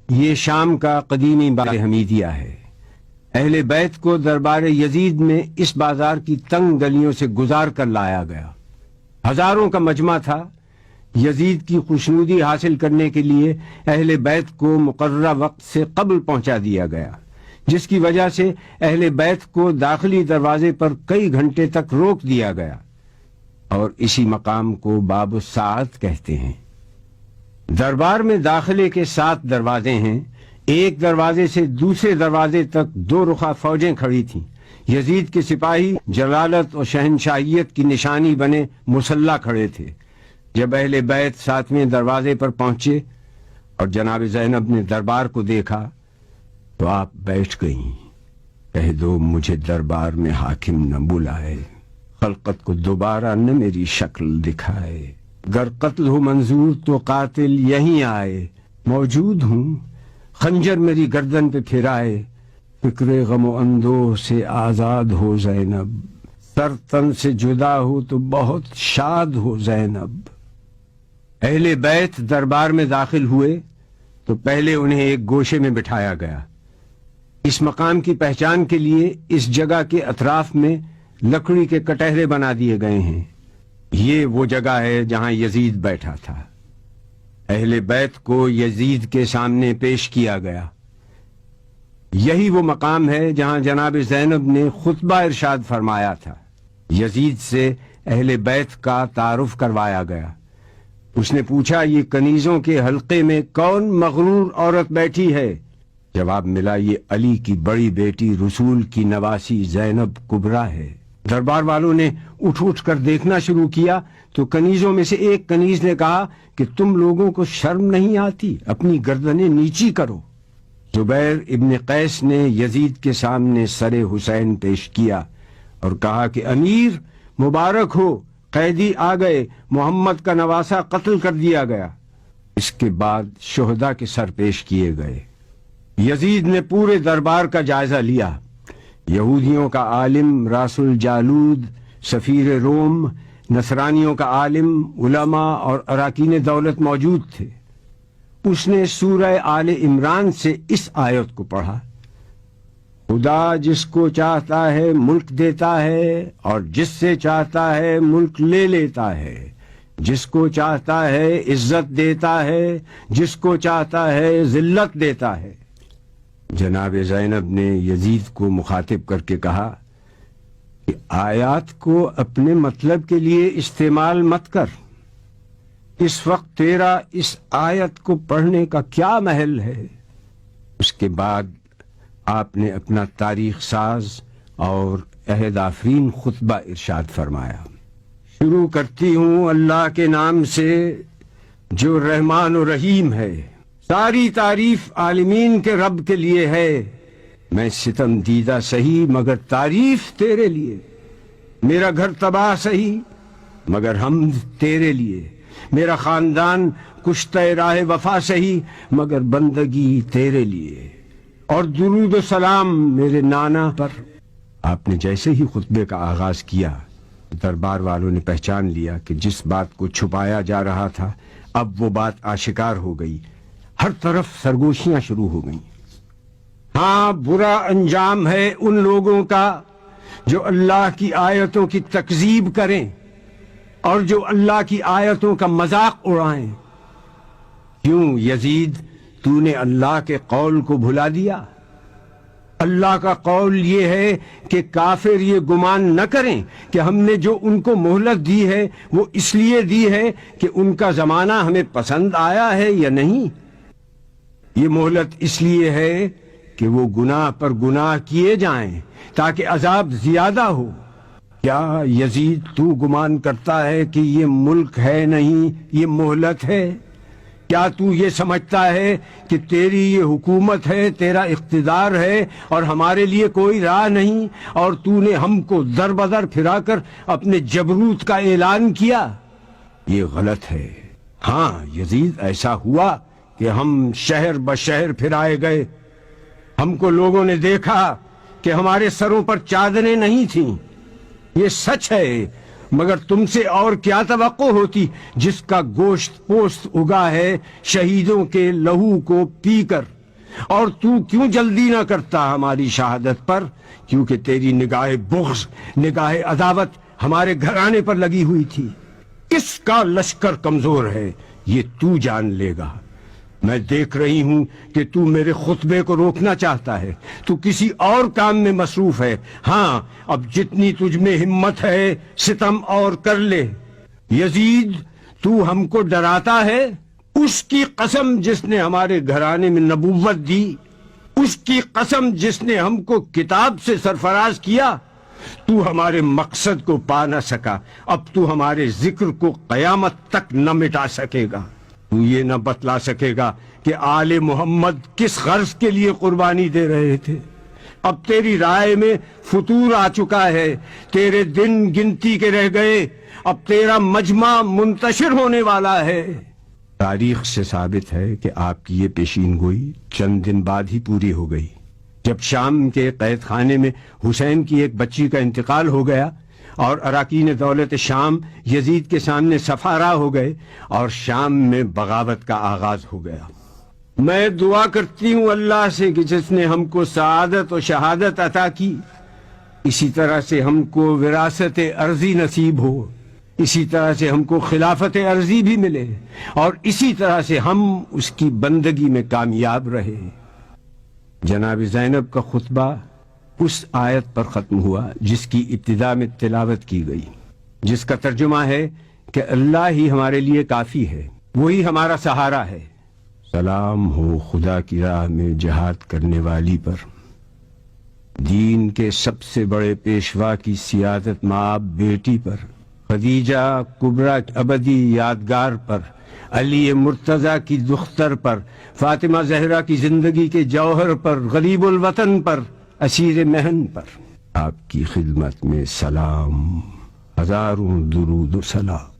یہ شام کا قدیمی بازار حمیدیہ ہے۔ اہل بیت کو دربار یزید میں اس بازار کی تنگ گلیوں سے گزار کر لایا گیا۔ ہزاروں کا مجمع تھا۔ یزید کی خوشنودی حاصل کرنے کے لیے اہل بیت کو مقررہ وقت سے قبل پہنچا دیا گیا، جس کی وجہ سے اہل بیت کو داخلی دروازے پر کئی گھنٹے تک روک دیا گیا، اور اسی مقام کو باب الساعت کہتے ہیں۔ دربار میں داخلے کے 7 دروازے ہیں۔ ایک دروازے سے دوسرے دروازے تک 2 رخا فوجیں کھڑی تھیں۔ یزید کے سپاہی جلالت اور شہنشاہیت کی نشانی بنے مسلح کھڑے تھے۔ جب اہل بیت 7ویں دروازے پر پہنچے اور جناب زینب نے دربار کو دیکھا تو آپ بیٹھ گئیں۔ کہہ دو مجھے دربار میں حاکم نہ بلائے، خلقت کو دوبارہ نہ میری شکل دکھائے، گر قتل ہو منظور تو قاتل یہیں آئے، موجود ہوں خنجر میری گردن پہ پھرائے، فکر غم و اندوہ سے آزاد ہو زینب، سر تن سے جدا ہو تو بہت شاد ہو زینب۔ اہل بیت دربار میں داخل ہوئے تو پہلے انہیں ایک گوشے میں بٹھایا گیا۔ اس مقام کی پہچان کے لیے اس جگہ کے اطراف میں لکڑی کے کٹہرے بنا دیے گئے ہیں۔ یہ وہ جگہ ہے جہاں یزید بیٹھا تھا۔ اہل بیت کو یزید کے سامنے پیش کیا گیا۔ یہی وہ مقام ہے جہاں جناب زینب نے خطبہ ارشاد فرمایا تھا۔ یزید سے اہل بیت کا تعارف کروایا گیا۔ اس نے پوچھا یہ کنیزوں کے حلقے میں کون مغرور عورت بیٹھی ہے؟ جواب ملا یہ علی کی بڑی بیٹی رسول کی نواسی زینب کبریٰ ہے۔ دربار والوں نے اٹھ کر دیکھنا شروع کیا تو کنیزوں میں سے ایک کنیز نے کہا کہ تم لوگوں کو شرم نہیں آتی؟ اپنی گردنیں نیچی کرو۔ زبیر ابن قیس نے یزید کے سامنے سر حسین پیش کیا اور کہا کہ امیر مبارک ہو، قیدی آ گئے، محمد کا نواسہ قتل کر دیا گیا۔ اس کے بعد شہداء کے سر پیش کیے گئے۔ یزید نے پورے دربار کا جائزہ لیا۔ یہودیوں کا عالم راس الجالود، سفیر روم، نصرانیوں کا عالم، علماء اور اراکین دولت موجود تھے۔ اس نے سورہ آل عمران سے اس آیت کو پڑھا، خدا جس کو چاہتا ہے ملک دیتا ہے اور جس سے چاہتا ہے ملک لے لیتا ہے، جس کو چاہتا ہے عزت دیتا ہے، جس کو چاہتا ہے ذلت دیتا ہے۔ جناب زینب نے یزید کو مخاطب کر کے کہا کہ آیات کو اپنے مطلب کے لیے استعمال مت کر۔ اس وقت تیرا اس آیت کو پڑھنے کا کیا محل ہے؟ اس کے بعد آپ نے اپنا تاریخ ساز اور عہد آفرین خطبہ ارشاد فرمایا۔ شروع کرتی ہوں اللہ کے نام سے جو رحمان و رحیم ہے۔ ساری تعریف عالمین کے رب کے لیے ہے۔ میں ستم دیدہ سہی مگر تعریف تیرے لیے، میرا گھر تباہ سہی مگر حمد تیرے لیے، میرا خاندان کشتہ راہ وفا سہی مگر بندگی تیرے لیے، اور درود و سلام میرے نانا پر۔ آپ نے جیسے ہی خطبے کا آغاز کیا دربار والوں نے پہچان لیا کہ جس بات کو چھپایا جا رہا تھا اب وہ بات آشکار ہو گئی۔ ہر طرف سرگوشیاں شروع ہو گئیں۔ ہاں برا انجام ہے ان لوگوں کا جو اللہ کی آیتوں کی تکذیب کریں اور جو اللہ کی آیتوں کا مذاق اڑائیں۔ کیوں یزید تو نے اللہ کے قول کو بھلا دیا؟ اللہ کا قول یہ ہے کہ کافر یہ گمان نہ کریں کہ ہم نے جو ان کو مہلت دی ہے وہ اس لیے دی ہے کہ ان کا زمانہ ہمیں پسند آیا ہے یا نہیں۔ یہ مہلت اس لیے ہے کہ وہ گناہ پر گناہ کیے جائیں تاکہ عذاب زیادہ ہو۔ کیا یزید تو گمان کرتا ہے کہ یہ ملک ہے نہیں، یہ مہلت ہے؟ کیا تو یہ سمجھتا ہے کہ تیری یہ حکومت ہے، تیرا اقتدار ہے اور ہمارے لیے کوئی راہ نہیں، اور تو نے ہم کو در بدر پھرا کر اپنے جبروت کا اعلان کیا؟ یہ غلط ہے۔ ہاں یزید ایسا ہوا کہ ہم شہر بشہر پھرائے گئے، ہم کو لوگوں نے دیکھا کہ ہمارے سروں پر چادریں نہیں تھیں۔ یہ سچ ہے، مگر تم سے اور کیا توقع ہوتی جس کا گوشت پوست اگا ہے شہیدوں کے لہو کو پی کر۔ اور تو کیوں جلدی نہ کرتا ہماری شہادت پر؟ کیونکہ تیری نگاہ بغض، نگاہ عداوت ہمارے گھرانے پر لگی ہوئی تھی۔ کس کا لشکر کمزور ہے یہ تو جان لے گا۔ میں دیکھ رہی ہوں کہ تو میرے خطبے کو روکنا چاہتا ہے، تو کسی اور کام میں مصروف ہے۔ ہاں، اب جتنی تجھ میں ہمت ہے ستم اور کر لے۔ یزید، تو ہم کو ڈراتا ہے؟ اس کی قسم جس نے ہمارے گھرانے میں نبوت دی، اس کی قسم جس نے ہم کو کتاب سے سرفراز کیا، تو ہمارے مقصد کو پا نہ سکا، اب تو ہمارے ذکر کو قیامت تک نہ مٹا سکے گا۔ تو یہ نہ بتلا سکے گا کہ آل محمد کس غرض کے لیے قربانی دے رہے تھے۔ اب تیری رائے میں فتور آ چکا ہے، تیرے دن گنتی کے رہ گئے، اب تیرا مجمع منتشر ہونے والا ہے۔ تاریخ سے ثابت ہے کہ آپ کی یہ پیشین گوئی چند دن بعد ہی پوری ہو گئی، جب شام کے قید خانے میں حسین کی ایک بچی کا انتقال ہو گیا اور اراکین دولت شام یزید کے سامنے سفارا ہو گئے اور شام میں بغاوت کا آغاز ہو گیا۔ میں دعا کرتی ہوں اللہ سے کہ جس نے ہم کو سعادت و شہادت عطا کی، اسی طرح سے ہم کو وراثت ارضی نصیب ہو، اسی طرح سے ہم کو خلافت ارضی بھی ملے، اور اسی طرح سے ہم اس کی بندگی میں کامیاب رہے۔ جناب زینب کا خطبہ اس آیت پر ختم ہوا جس کی ابتدا میں تلاوت کی گئی، جس کا ترجمہ ہے کہ اللہ ہی ہمارے لیے کافی ہے، وہی ہمارا سہارا ہے۔ سلام ہو خدا کی راہ میں جہاد کرنے والی پر، دین کے سب سے بڑے پیشوا کی سیادت ماں بیٹی پر، خدیجہ کبریٰ ابدی یادگار پر، علی مرتضیٰ کی دختر پر، فاطمہ زہرا کی زندگی کے جوہر پر، غریب الوطن پر، اسیر مہن پر۔ آپ کی خدمت میں سلام، ہزاروں درود و سلام۔